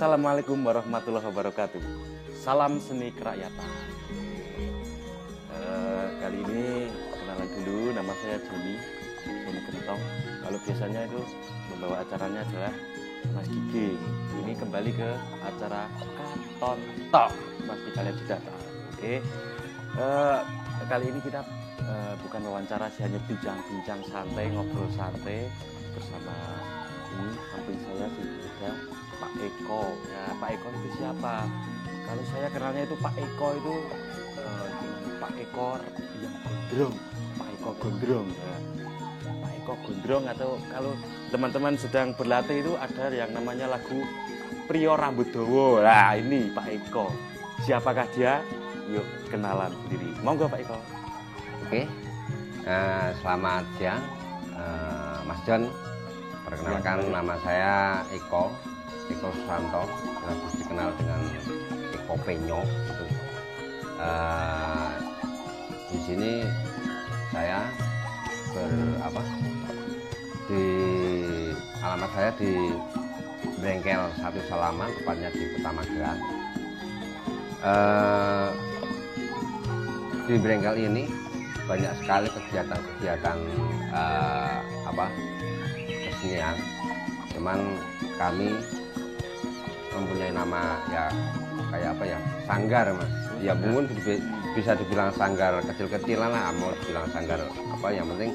Assalamualaikum warahmatullahi wabarakatuh. Salam seni kerakyatan. Kali ini kenalan dulu, nama saya Joni Gentong. Kalau biasanya itu membawa acaranya adalah Mas Gigi. Ini kembali ke acara Katon Talk. Pasti kalian sudah tahu. Oke. Kali ini kita bukan wawancara sih, hanya bincang-bincang santai, ngobrol santai bersama ini samping saya sudah Pak Eko. Ya, Pak Eko itu siapa? Kalau saya kenalnya itu Pak Eko itu Pak Eko yang gondrong, Pak Eko gondrong. Ya. Pak Eko gondrong, atau kalau teman-teman sedang berlatih itu ada yang namanya lagu Prio Rambut Dawa. Nah, ini Pak Eko. Siapakah dia? Yuk kenalan sendiri. Monggo Pak Eko. Oke, selamat siang Mas John. Perkenalkan, nama saya Eko Susanto, lebih dikenal dengan Eko Penyo. Gitu. Di sini saya di alamat saya di Bengkel Satu Salaman, tepatnya di Petamageran. Di bengkel ini banyak sekali kegiatan kesenian. Cuman kami mempunyai nama ya kayak sanggar, Mas. Ya mungkin bisa dibilang sanggar kecil-kecilan lah, mau dibilang sanggar apa, yang penting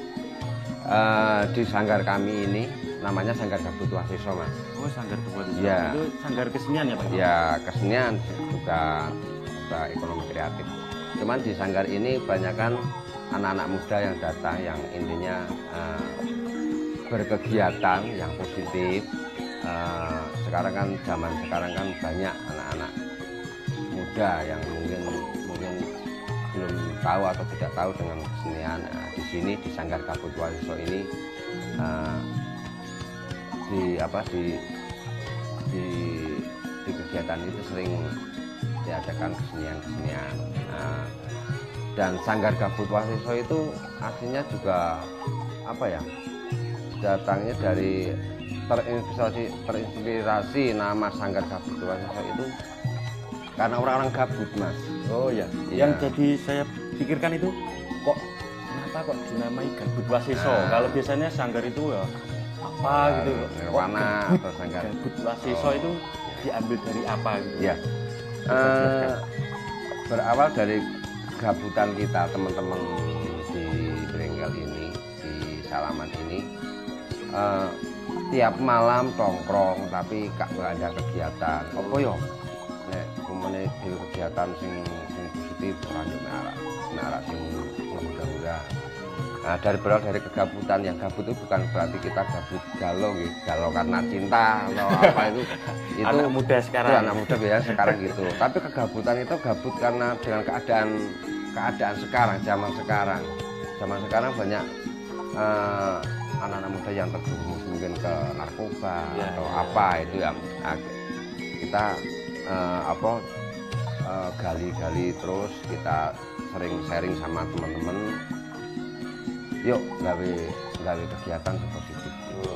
di sanggar kami ini namanya Sanggar Gabut Wasiso, Mas. Oh, Sanggar Gabut Wasiso. Ya. Itu sanggar kesenian ya Pak? Ya, kesenian juga ekonomi kreatif. Cuman di sanggar ini banyakkan anak-anak muda yang datang, yang intinya berkegiatan yang positif. Sekarang kan, zaman sekarang kan banyak anak-anak muda yang mungkin belum tahu atau tidak tahu dengan kesenian. Di sini di Sanggar Gabut Wasiso ini di kegiatan itu sering diadakan kesenian. Dan Sanggar Gabut Wasiso itu aslinya juga datangnya dari terinspirasi nama Sanggar Gabut Wasiso itu karena orang-orang gabut, Mas. Oh ya. Yang jadi saya pikirkan itu kenapa dinamai Gabut Wasiso? Kalau biasanya sanggar itu ya apa gitu, Nirwana atau Sanggar Gabut Wasiso itu diambil dari apa gitu? Ya. Berawal dari gabutan kita, teman-teman di Bengkel ini, di Salaman ini, tiap malam tongkrong tapi gak ada kegiatan. Apa yo? Nek umumnya di kegiatan sing positif, orang yo menarak sing muda-muda. Nah, berawal dari kegabutan. Yang gabut itu bukan berarti kita gabut galau gitu, galau karena cinta atau apa itu anak muda sekarang. Anak muda biasa sekarang gitu. Tapi kegabutan itu gabut karena dengan keadaan sekarang, zaman sekarang. Zaman sekarang banyak anak-anak muda yang terjerumus mungkin ke narkoba atau apa itu ya. Nah, kita gali-gali terus, kita sering sharing sama teman-teman. Yuk gawe kegiatan positif.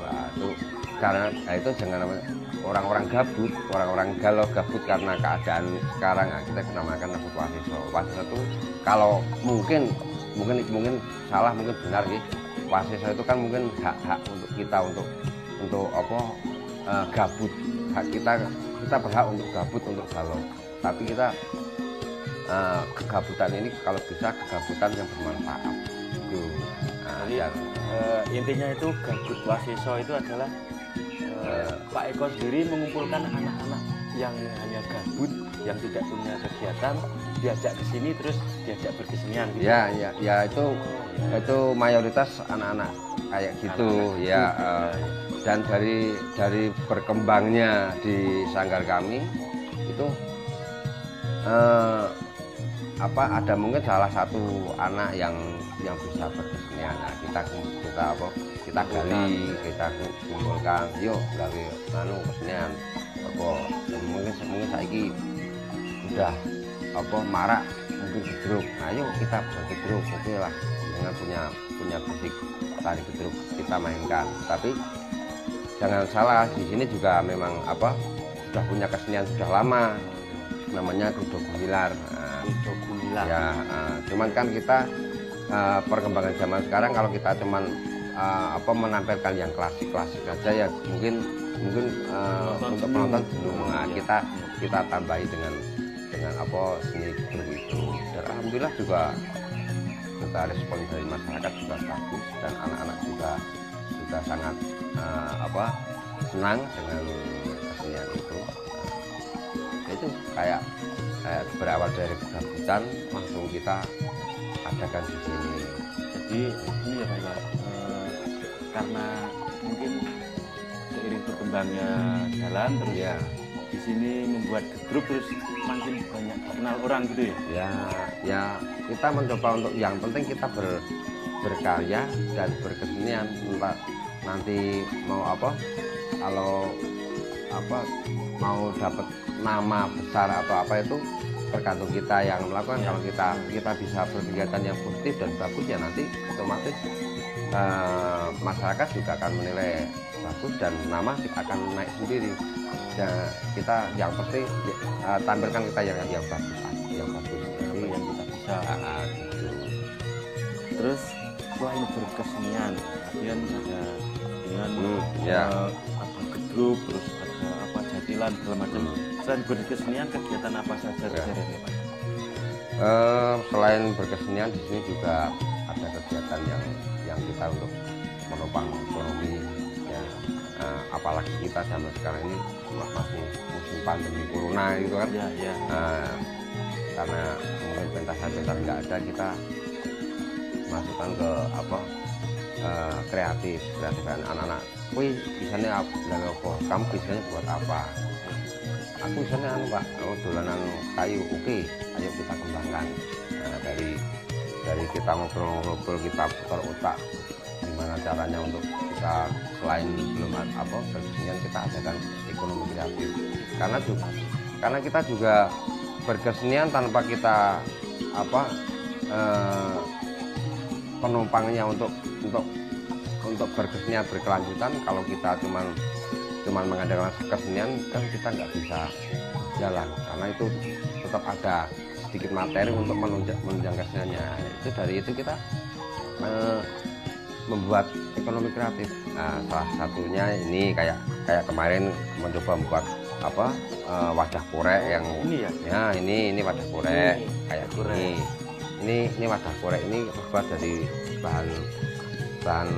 Nah, itu karena itu jangan namanya orang-orang gabut, orang-orang galau gabut karena keadaan sekarang. Nah, kita namakan Gabut Wasiso. Wasiso itu kalau mungkin salah, mungkin benar gitu. Wasiso itu kan mungkin hak untuk kita untuk gabut. Hak kita berhak untuk gabut, untuk galau. Tapi kita kegabutan ini kalau bisa kegabutan yang bermanfaat. Itu. Jadi intinya itu Gabut Wasiso itu adalah Pak Eko sendiri mengumpulkan anak-anak yang hanya gabut, yang tidak punya kegiatan, diajak ke sini terus diajak berkesenian gitu. Ya itu mayoritas anak-anak kayak gitu ya. Dan dari berkembangnya di sanggar kami itu ada mungkin salah satu anak yang bisa berkesenian. Nah, kita gali, kita kumpulkan, yuk gawe kesenian. Mungkin saiki udah marak mungkin gedruk. Nah, yuk kita bergedruk, oke lah, dengan punya musik tari gedruk kita mainkan. Tapi jangan salah, di sini juga memang sudah punya kesenian sudah lama, namanya Kudo Gumilar. Kudo Gumilar. Ya, cuman kan kita perkembangan zaman sekarang kalau kita cuman menampilkan yang klasik-klasik aja ya mungkin untuk penonton belum. Nah, kita tambahi dengan seni Kudo itu. Dan alhamdulillah juga respon dari masyarakat juga bagus dan anak-anak juga sangat senang dengan kesenian itu. Itu kayak berawal dari kegabutan langsung kita adakan di sini. Jadi ini ya Pak, karena mungkin seiring berkembangnya jalan terus Ya, di sini membuat grup terus makin banyak kenal orang gitu ya. ya kita mencoba untuk yang penting kita berkarya dan berkesenian. Entah nanti mau kalau mau dapat nama besar atau apa itu tergantung kita yang melakukan. Kalau kita bisa berkegiatan yang positif dan bagus ya nanti otomatis masyarakat juga akan menilai bagus dan nama akan naik sendiri. Dan kita yang pasti tampilkan kita yang bagus. Jadi Yang kita bisa. gitu. Terus selain berkesenian, kemudian ada dengan ya. apa grup, terus ada apa jadilan segala macam. Selain berkesenian, kegiatan apa saja Ya. ya Pak? Selain berkesenian di sini juga ada kegiatan yang kita untuk menopang ekonomi ya. Apalagi kita zaman sekarang ini masih musim pandemi corona gitu kan. Ya. Karena mungkin pentas-pentas nggak ada, kita masukkan ke kreatif anak-anak. Wih, bisanya apa? Kamu bisanya buat apa? Aku bisanya Pak, dolanan kayu. Oke, ayo kita kembangkan. Nah, dari kita ngobrol-ngobrol, kita putar otak gimana caranya untuk kita selain belum berkesenian kita adakan ekonomi kreatif. Karena kita juga berkesenian tanpa kita penumpangnya untuk berkesenian berkelanjutan. Kalau kita cuman mengadakan kesenian kan kita nggak bisa jalan, karena itu tetap ada sedikit materi untuk menunjang keseniannya. Itu dari itu kita membuat ekonomi kreatif. Nah, salah satunya ini kayak kemarin mencoba membuat wadah korek yang Ini ya? Ini wadah korek kayak gini. Ini wadah korek ini terbuat dari bahan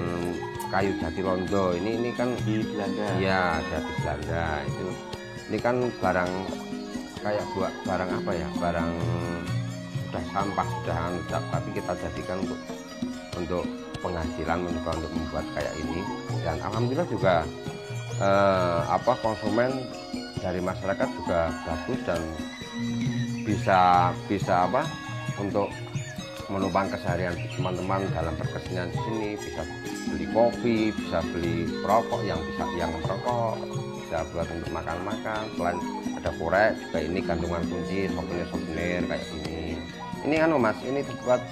kayu jati londo. Ini kan Di Belanda. iya dari Belanda itu. Ini kan barang apa ya, barang sudah sampah tapi kita jadikan untuk penghasilan, mencoba untuk membuat kayak ini. Dan alhamdulillah juga konsumen dari masyarakat juga bagus dan bisa untuk menopang keseharian teman-teman dalam berkesenian di sini. Bisa beli kopi, bisa beli rokok yang merokok, bisa buat untuk makan-makan. Selain ada korek juga ini gantungan kunci, souvenir kayak gini. Ini Mas, ini terbuat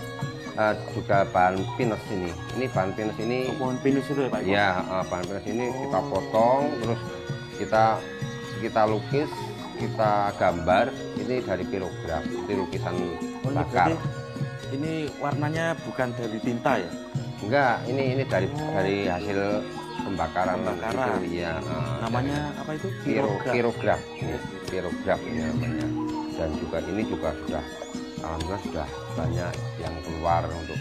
juga bahan pinus ini. Ini bahan pinus ini. Pohon pinus itu ya Pak? Iya, bahan pinus ini kita potong, terus kita lukis, kita gambar. Ini dari pirograf, itu lukisan bakar. Ini warnanya bukan dari tinta ya? Enggak, ini dari hasil pembakaran. Itu, iya. Namanya apa itu? Pirograf. Pirograf ini namanya. Dan juga ini juga alhamdulillah sudah banyak yang keluar untuk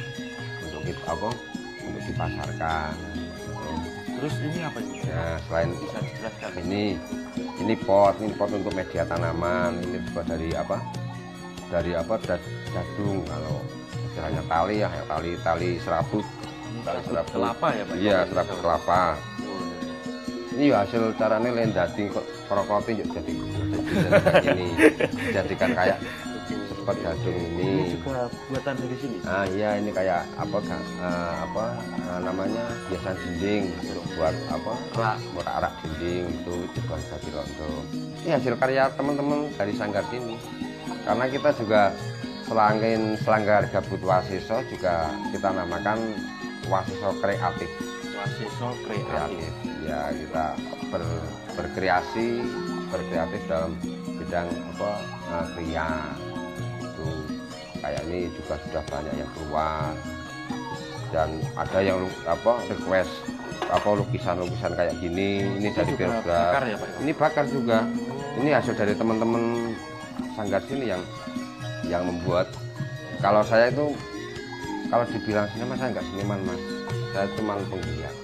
dipasarkan. Terus ini apa sih? Ya, selain Bisa dijelaskan? ini pot untuk media tanaman. Ini juga dari dadung, kalau istilahnya tali serabut. Serabut kelapa ya Pak? Iya, serabut kelapa. Ini ya hasil caranya lain dadi kok krokoti jadi ini jadikan kayak seperti dadung ini. Ini juga buatan dari sini. Iya, ini kayak namanya hiasan dinding untuk buat rak dinding itu juga jadi londo. Ini hasil karya teman-teman dari sanggar sini. Karena kita juga selain Selanggar Gabut Wasiso juga kita namakan Wasiso Kreatif. Wasiso Kreatif. Ya, kita berkreatif dalam bidang apa kria itu kayak ini juga sudah banyak yang keluar dan ada yang request lukisan kayak gini ini dari bakar Biograf ya, Pak? ini bakar juga ini hasil dari teman-teman sanggar sini yang membuat. Kalau saya itu kalau dibilang seniman saya nggak seniman Mas, saya cuma penggiat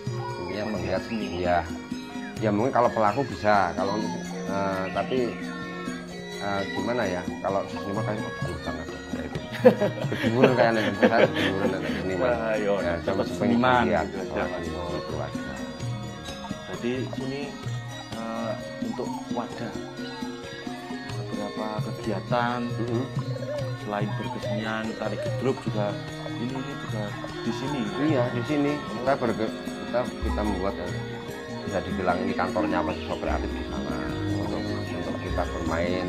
intinya penggiat ya mungkin kalau pelaku bisa kalau tapi gimana ya kalau seniman kayak urusan aja saya itu kejuburan kayak anak saya kejuburan anak seniman ya cuma seniman gitu aja. Jadi sini untuk wadah beberapa kegiatan selain berkesenian tari gedruk juga ini juga di sini. Iya di sini kita membuat bisa dibilang ini kantornya mahasiswa kreatif di sana untuk kita bermain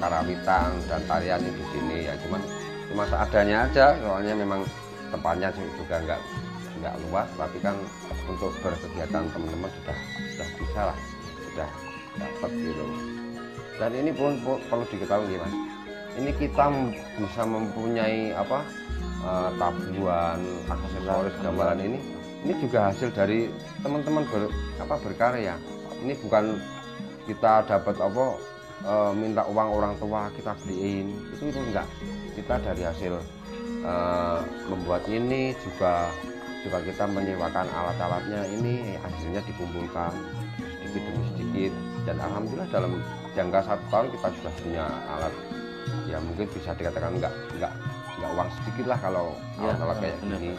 karawitan dan tarian di sini ya cuma seadanya aja soalnya memang tempatnya juga nggak luas tapi kan untuk berkegiatan teman-teman sudah bisa lah sudah dapat gitu. Dan ini pun perlu diketahui Mas, ini kita bisa mempunyai tabuhan aksesoris gamelan ini juga hasil dari teman-teman berkarya. Ini bukan kita dapat minta uang orang tua kita beliin itu enggak, kita dari hasil membuat ini juga kita menyewakan alat-alatnya, ini hasilnya dikumpulkan sedikit demi sedikit dan alhamdulillah dalam jangka 1 tahun kita sudah punya alat ya mungkin bisa dikatakan enggak uang sedikit lah kalau alat kayak gini.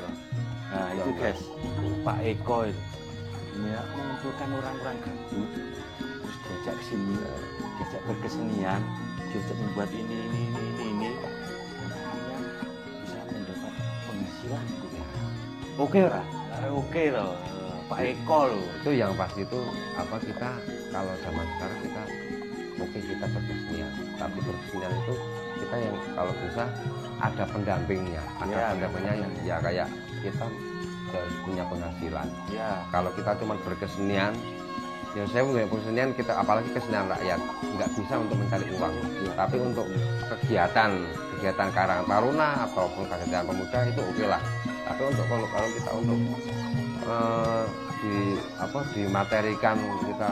Nah itu guys, Pak Eko ini ya, mengumpulkan orang-orang gabut terus diajak ke sini, diajak berkesenian, diajak membuat ini dan akhirnya bisa mendapat penghasilan gitu ya. Oke lah, oke loh Pak Eko loh. Itu yang pasti itu kita kalau zaman sekarang kita berkesenian, tapi berkesenian itu kita yang kalau bisa ada pendampingnya, pendampingnya ya kayak kita harus punya penghasilan. Ya. Kalau kita cuma berkesenian, ya saya punya kesenian kita apalagi kesenian rakyat nggak bisa untuk mencari uang. Ya. Tapi untuk kegiatan Karang Taruna ataupun kegiatan pemuda itu oke lah. Tapi untuk kalau kita untuk dimaterikan kita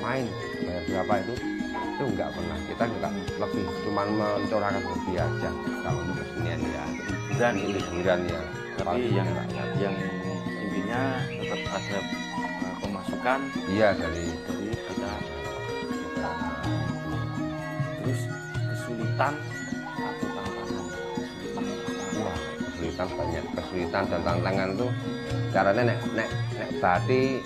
main bayar berapa itu nggak pernah, kita nggak lebih cuman mencurahkan hobi aja kalau untuk kesenian ya hiburan ya. Tapi yang intinya tetap ada pemasukan dari kita. Terus kesulitan atau tantangan? Wah, kesulitan dan tantangan tuh caranya nek bati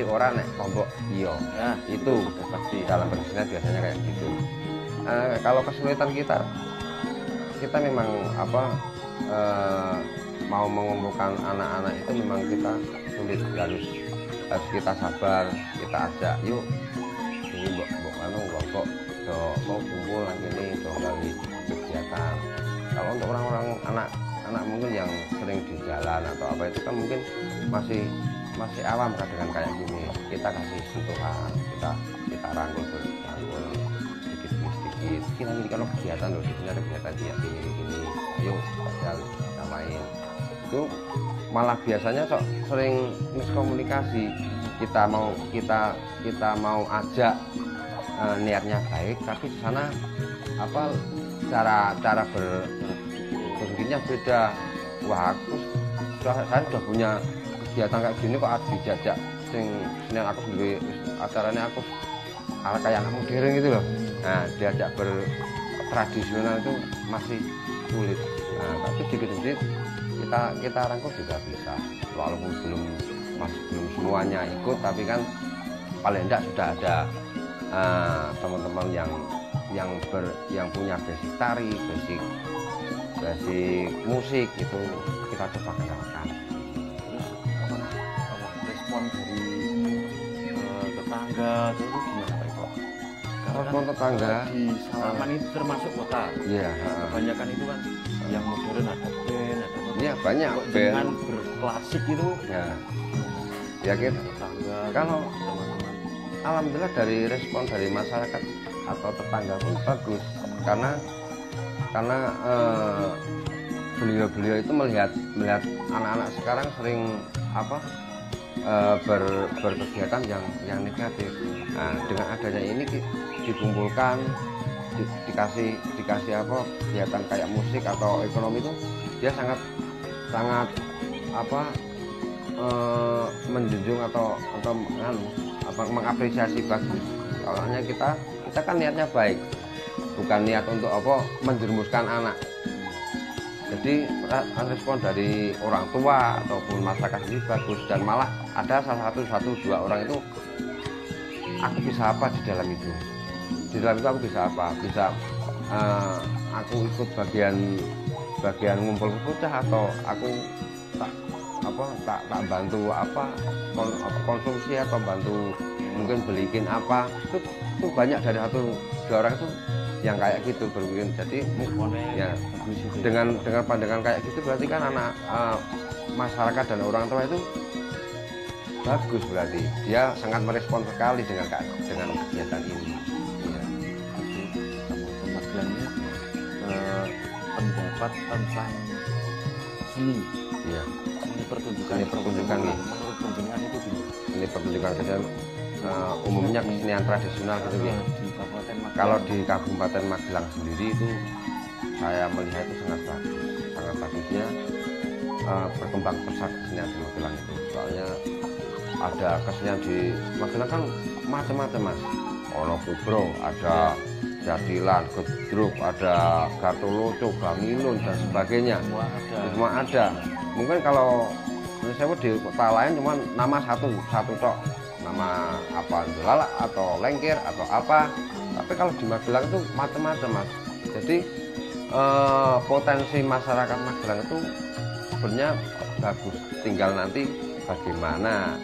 orang nek lombok iya ya, itu pasti dalam berkesenian biasanya kayak gitu. Kalau kesulitan kita memang mau mengumpulkan anak-anak itu memang kita sulit, harus kita sabar, kita ajak yuk ini mbok kumpul lagi nih dari kegiatan. Kalau untuk orang-orang anak mungkin yang sering di jalan atau apa itu kan mungkin masih awam kan dengan kayak gini, kita kasih sentuhan, kita rangkul sedikit kira kalau kegiatan loh di sini ada kegiatan dia gini ayo kita main itu malah biasanya sering miskomunikasi. Kita mau ajak niatnya baik tapi di sana cara berpikirnya beda. Wah saya sudah punya kegiatan kayak gini kok dijajak Senin aku sendiri acaranya aku ala kayak anak modern gitu loh. Nah diajak bertradisional itu masih sulit. Nah tapi sedikit-sedikit kita rangkul juga bisa, walaupun belum semuanya ikut tapi kan paling enggak sudah ada teman-teman yang punya basic tari, basic musik itu kita coba kenalkan. Terus respon dari tetangga itu gimana Pak Eko? Respon tetangga di Salaman itu termasuk kota. Iya. Kebanyakan itu kan yang modern ada band, ada iya banyak band. Dengan berklasik itu. Ya kita tetangga. kalau teman-teman alhamdulillah dari respon dari masyarakat atau tetangga pun bagus, karena beliau itu melihat anak-anak sekarang sering berkegiatan yang negatif. Nah, dengan adanya ini dikumpulkan, dikasih kegiatan kayak musik atau ekonomi itu, dia sangat menjunjung atau mengapresiasi bagus. Soalnya kita kan niatnya baik, bukan niat untuk menjerumuskan anak. Jadi respon dari orang tua ataupun masyarakat ini bagus, dan malah ada salah satu dua orang itu, aku bisa apa di dalam itu aku bisa apa, bisa aku ikut bagian ngumpul bocah, atau aku tak bantu konsumsi, atau bantu mungkin belikin apa. Itu banyak dari satu dua orang itu yang kayak gitu berpikir. Jadi ya dengan pandangan kayak gitu, berarti kan anak masyarakat dan orang tua itu bagus, berarti dia sangat merespon sekali dengan kegiatan ini. Ya. Magelangnya pendapat tentang seni, Ya. seni pertunjukan Ya. Menurut penjenengan itu gimana? Ini pertunjukan kesenian umumnya kesenian tradisional gitu ya. Di Kabupaten Magelang. Kalau di Kabupaten Magelang sendiri itu saya melihat itu sangat bagusnya berkembang pesat kesenian di Magelang itu. Soalnya ada kesenian di Magelang kan macam-macam, Mas. Ono Kubro, ada Jatilan, Gedruk, ada Gartoloco, Gangilun dan sebagainya. Semua ada. Mungkin kalau saya di kota lain cuma nama satu tok, nama apa Dolala atau Lengkir atau apa. Tapi kalau di Magelang itu macam-macam, Mas. Jadi potensi masyarakat Magelang itu sebenarnya bagus. Tinggal nanti bagaimana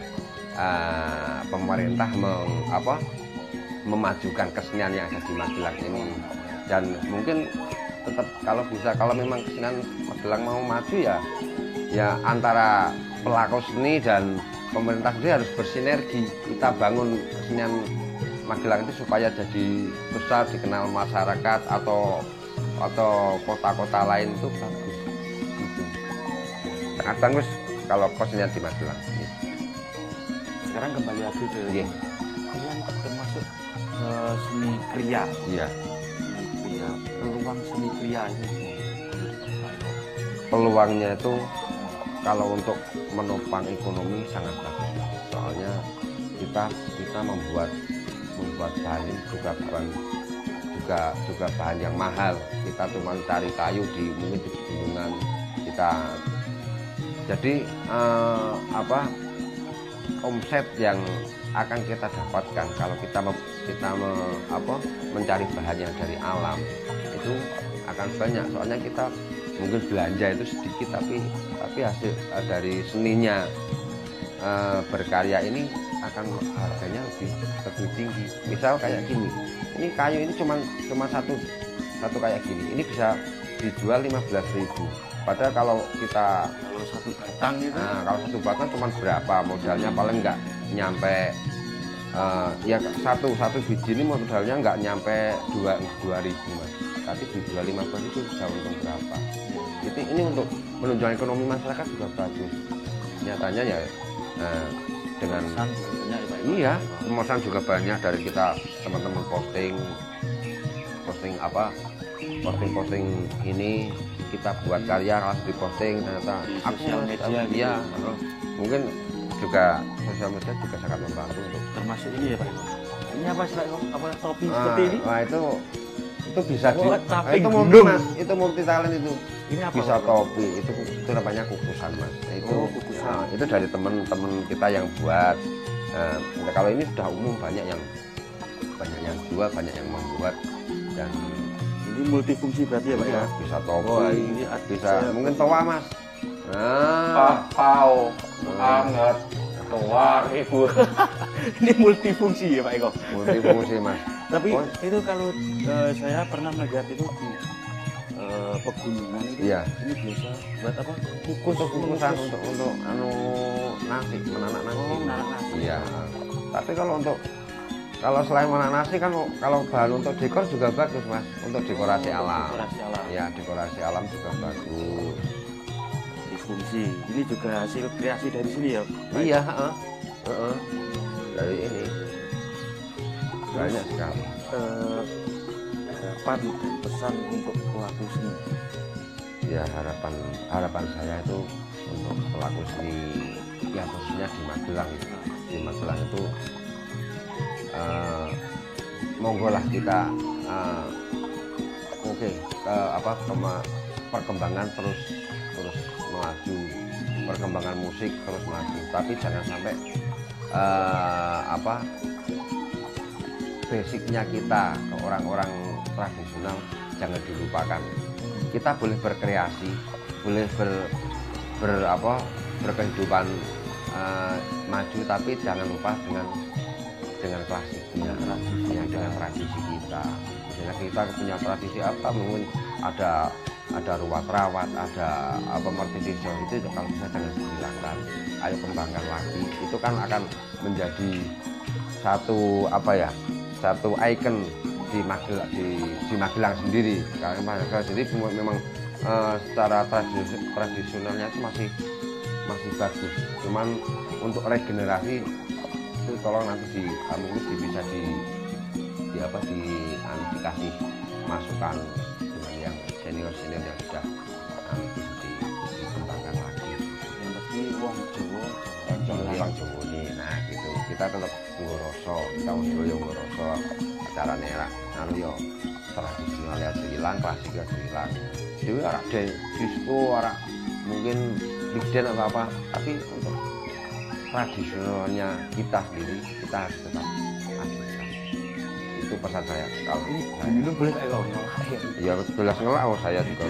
pemerintah memajukan kesenian yang ada di Magelang ini. Dan mungkin tetap kalau memang kesenian Magelang mau maju, ya antara pelaku seni dan pemerintah sendiri harus bersinergi. Kita bangun kesenian Magelang itu supaya jadi besar, dikenal masyarakat atau kota-kota lain itu bagus. Gitu. Sangat bagus kalau kesenian di Magelang. Sekarang kembali lagi ke kalian termasuk seni kriya. Iya. Seni kriya. Peluang seni kriya ini. Peluangnya itu kalau untuk menopang ekonomi sangat bagus. Soalnya kita membuat bahan ini juga bahan yang mahal. Kita cuma cari kayu mungkin di pegunungan kita. Jadi omset yang akan kita dapatkan kalau kita mencari bahan yang dari alam itu akan banyak. Soalnya kita mungkin belanja itu sedikit, tapi hasil dari seninya berkarya ini akan harganya lebih tinggi. Misal kayak gini, ini kayu ini cuma satu kayak gini, ini bisa dijual 15.000. Padahal kalau satu batang itu, kalau satu batang cuma berapa modalnya, paling nggak nyampe ya satu biji ini modalnya nggak nyampe 2.000, Mas. Tapi dijual 15 itu bisa untung berapa? Ini untuk menunjang ekonomi masyarakat juga bagus. Nyatanya ya dengan pemesan juga banyak dari kita, teman-teman posting ini, kita buat karya langsung diposting, ternyata sosial media. Mungkin juga sosial media juga sangat membantu untuk termasuk ini ya Pak. Ini apa sih Pak? Topi seperti ini? Nah itu bisa itu multi talent itu. Ini apa, bisa topi, itu namanya kukusan, Mas. Kukusan. Itu dari teman-teman kita yang buat. Kalau ini sudah umum, banyak yang jual, banyak yang membuat, dan ini multifungsi berarti ya Pak ya? Bisa topi, bisa mungkin toa, Mas. Pau, anget, toa, ibu. Ini multifungsi ya Pak Eko? Multifungsi, Mas. Tapi itu kalau saya pernah melihat itu di pegunungan itu, ini biasa buat apa? Kukusan untuk nasi, menanak nasi. Menanak nasi. Iya. Tapi kalau untuk Kalau selain warna nasi kan kalau bahan untuk dekor juga bagus Mas, untuk dekorasi alam. Dekorasi alam. Ya, dekorasi alam juga bagus. Fungsi. Ini juga hasil kreasi dari sini ya. Iya, dari ini banyak sekali. Harapan dan pesan untuk pelaku seni. Ya harapan saya itu untuk pelaku seni, ya khususnya di Magelang itu. Di Magelang itu monggo lah kita perkembangan terus melaju, perkembangan musik terus maju, tapi jangan sampai basicnya kita ke orang-orang tradisional jangan dilupakan. Kita boleh berkreasi, boleh berkehidupan maju, tapi jangan lupa dengan klasiknya, dengan tradisi kita. Misalnya kita punya tradisi apa, mungkin ada ruat rawat, ada mertidisjo, itu kalau bisa jangan dihilangkan. Ayo kembangkan lagi. Itu kan akan menjadi satu ikon di Magelang sendiri. Karena Magelang sendiri memang secara tradisionalnya itu masih bagus. Cuman untuk regenerasi itu tolong nanti mungkin bisa dikasih masukan dengan yang senior yang sudah dikembangkan lagi. Yang pasti wong Jawa ini, nah gitu. Kita tetap ngoroso, kita ngoroso acarane ra yo tradisional ya hilang, klasik ya hilang. Dewi ora disco, ora mungkin bigden apa, tapi untuk tradisionalnya kita sendiri kita harus tetap lanjutkan. Itu pesan saya. Kalau minum boleh kalau ya jelas ngelak saya juga.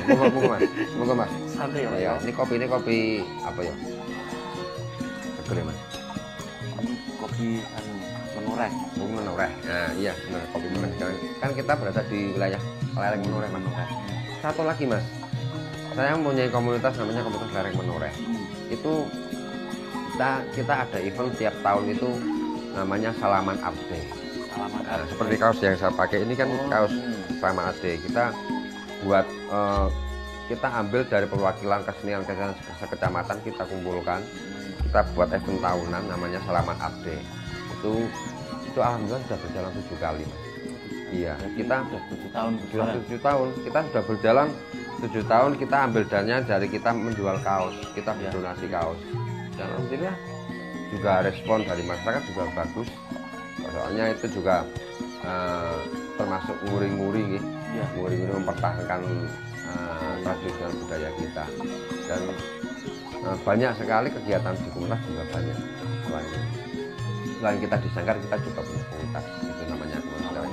Monggo Mas. Santai ya. Ini kopi apa ya? Seger Mas. Ini kopi menoreh. Menoreh. Nah, iya benar kopi menoreh. Kan kita berada di wilayah lereng menoreh. Satu lagi Mas. Saya mempunyai komunitas namanya komunitas lereng menoreh. Itu kita ada event tiap tahun itu namanya Salaman Abde. Nah, seperti kaos yang saya pakai ini kan kaos Salaman Abde. Kita buat kita ambil dari perwakilan kesenian sekecamatan, kita kumpulkan, kita buat event tahunan namanya Salaman Abde. Itu alhamdulillah sudah berjalan 7 kali Mas. Iya, kita sudah 7 tahun. Kita sudah berjalan 7 tahun. Kita ambil dananya dari kita menjual kaos, kita berdonasi kaos. Dan alhamdulillah juga respon dari masyarakat juga bagus. Soalnya itu juga termasuk nguri-nguri mempertahankan tradisional budaya kita. Dan banyak sekali kegiatan di komunitas juga banyak. Selain kita di Sanggar, kita juga punya komunitas itu namanya komunitas.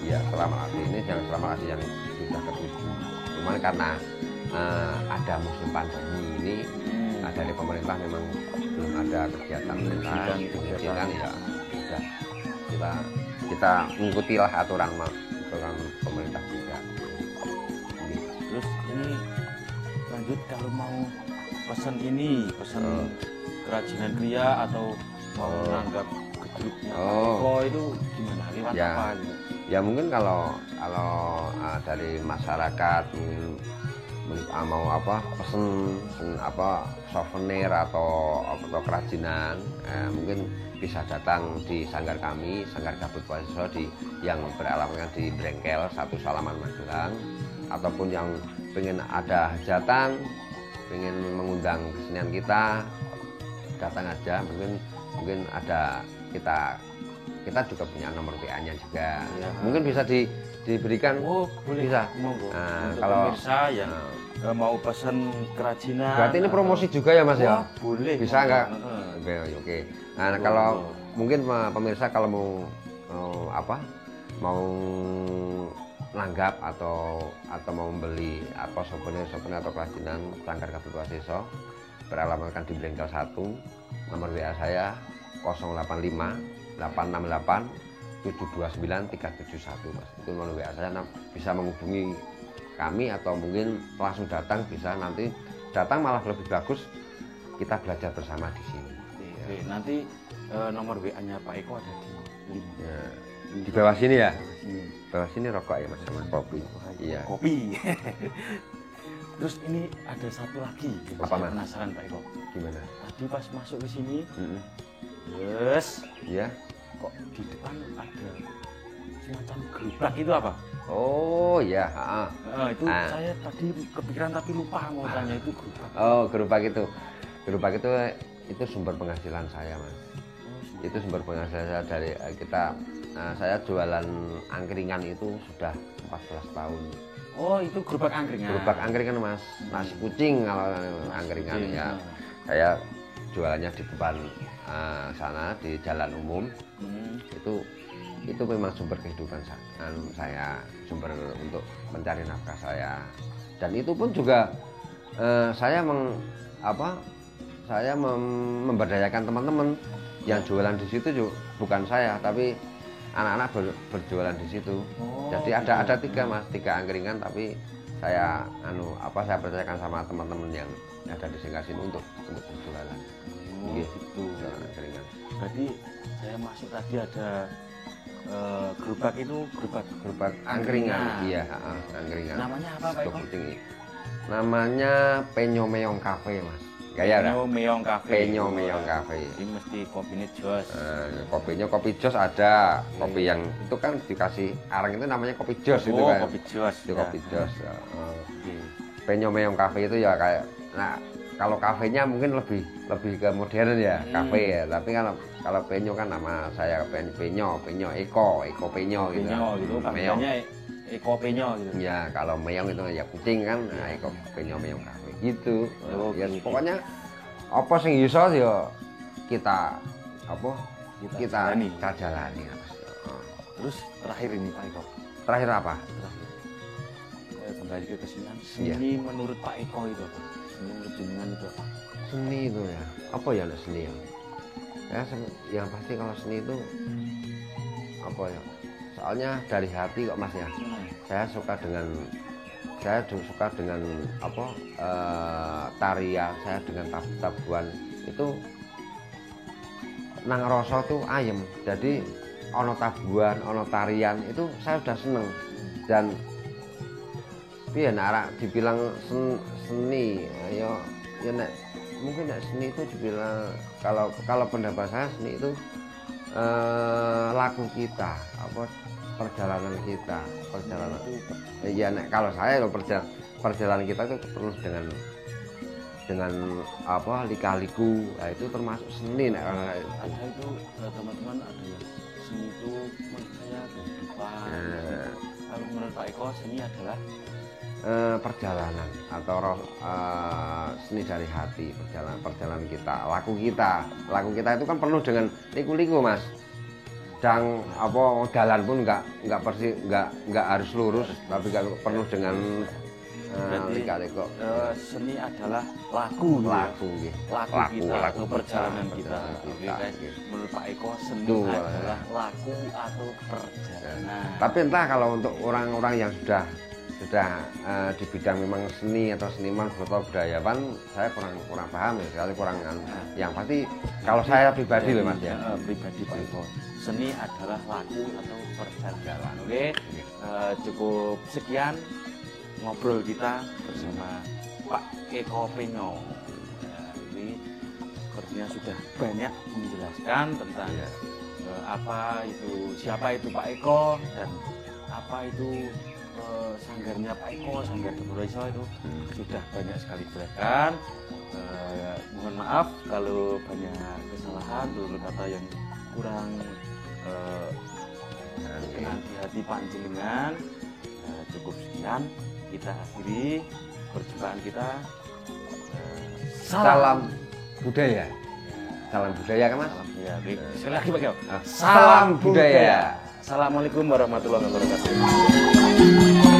Iya, Salaman Abde ini yang Salaman Abde yang sudah ke-7. Cuman karena ada musim pandemi ini, dari pemerintah memang belum ada kegiatan pendidikan ya sudah kita mengikutilah aturan pemerintah juga. Terus ini lanjut, kalau mau pesan kerajinan kria atau mau menanggap gedruknya itu gimana, lewat apa gitu? Ya mungkin kalau dari masyarakat mau pesen souvenir atau kerajinan, mungkin bisa datang di sanggar kami, Sanggar Gabut Wasiso yang beralamatkan di Brengkel 1 Salaman Magelang, ataupun yang pengen ada hajatan, pengen mengundang kesenian kita, datang aja. Mungkin ada kita juga punya nomor WA-nya juga, mungkin bisa diberikan. Boleh, bisa. Nah, kalau pemirsa yang mau pesan kerajinan, berarti ini promosi juga ya Mas ya? Boleh. Bisa nggak? Oke. Nah, kalau mungkin pemirsa kalau mau nanggap atau mau membeli souvenir atau kerajinan Sanggar Gabut Wasiso, beralamatkan di Brengkel 1. Nomor WA saya 085 868 729 371 Mas. Itu nomor WA saya, bisa menghubungi kami atau mungkin langsung datang bisa. Nanti datang malah lebih bagus, kita belajar bersama di sini. Oke, nanti nomor WA-nya Pak Eko ada di link. Ya. Di bawah sini ya. Ini Bawah sini rokok ya Mas sama kopi. Iya. kopi. Terus ini ada satu lagi yang Apa, saya Mas? penasaran Pak Eko. Gimana? Tadi pas masuk ke sini, Mm-mm. yes, Iya. kok di depan ada semacam gerobak itu apa? Oh iya. Itu saya tadi kepikiran tapi lupa mau tanya itu gerobak. Oh gerobak itu. Gerobak itu sumber penghasilan saya Mas. Itu sumber penghasilan saya dari saya jualan angkringan itu sudah 14 tahun. Oh itu gerobak angkringan. Gerobak angkringan Mas, nasi kucing kalau angkringan ya. Saya jualannya di depan sana di jalan umum. Itu memang sumber kehidupan saya, sumber untuk mencari nafkah saya. Dan itu pun juga saya memberdayakan teman-teman yang jualan di situ juga bukan saya, tapi anak-anak berjualan di situ. Jadi ada tiga angkringan, tapi saya saya percayakan sama teman-teman yang ada di sini untuk berjualan. Gitu. Jualan angkringan. Berarti saya masuk tadi ada gerobak itu gerobak angkringan. Iya, angkringan. Namanya apa Pak Eko? Namanya Penyo Meong Cafe Mas. Gaya Penyo Meong Cafe. Penyo Meong Cafe. Ini mesti kopinya jos. Kopinya kopi jos ada. Kopi yang itu kan dikasih arang itu namanya kopi jos itu kan. Kopi jos. Itu kopi jos. Okay. Penyo Meong Cafe itu ya kayak kalau kafenya mungkin lebih ke modern ya, kafe ya. Tapi kalau Penyo kan nama saya Penyo Eko Penyo gitu. Penyo gitu. Panggilannya Eko Penyo gitu. Ya, kalau Meong itu ya kucing kan. Nah, Eko Penyo Meong Cafe gitu. Ya pokoknya apa sing iso ya kita jalani. Terus terakhir ini Pak Eko. Terakhir apa? Kembali ke kesenian. Seni menurut Pak Eko itu apa? Seni menurut jenengan itu apa? Seni itu ya. Apa ya seni ya? Yang pasti kalau seni itu apa ya? Soalnya dari hati kok Mas ya. Saya suka dengan tarian, saya dengan tabuhan itu nang rasa tuh ayem. Jadi ono tabuhan, ono tarian itu saya udah seneng. Dan piye nek dibilang seni ya mungkin nek seni itu dibilang kalau pendapat saya seni itu laku kita, perjalanan kita, ya nek kalau saya perjalanan kita itu penuh dengan lika-liku. Nah, itu termasuk seni nek ada itu teman-teman, ada yang seni itu menurut saya kehidupan. Kalau menurut Pak Eko seni adalah perjalanan atau seni dari hati, perjalanan kita, laku kita itu kan penuh dengan liku-liku Mas. Dan jalan pun nggak harus lurus, tapi penuh dengan lika-liku. Seni adalah laku kita atau perjalanan kita. Oke guys, menurut Pak Eko seni adalah laku atau perjalanan. Tapi entah kalau untuk orang-orang yang sudah di bidang memang seni atau seniman atau budayawan, saya kurang paham ya, sekali kurang yang pasti kalau saya pribadi loh Mas ya. Pribadi Pak Eko, seni adalah laku atau perjalanan. Oke, cukup sekian ngobrol kita bersama Pak Eko Penyo. Ini sepertinya sudah banyak menjelaskan tentang siapa itu Pak Eko dan apa itu sanggarnya Pak Eko, Sanggar Dapur Raiso itu sudah banyak sekali dijelaskan. Mohon maaf kalau banyak kesalahan, tutur kata yang kurang berkenan di hati panjenengan. Cukup sekian, kita akhiri perjumpaan kita. Salam budaya. Salam budaya kan Mas? Ya, sekali lagi Pak Eko. Salam budaya. Assalamualaikum warahmatullahi wabarakatuh.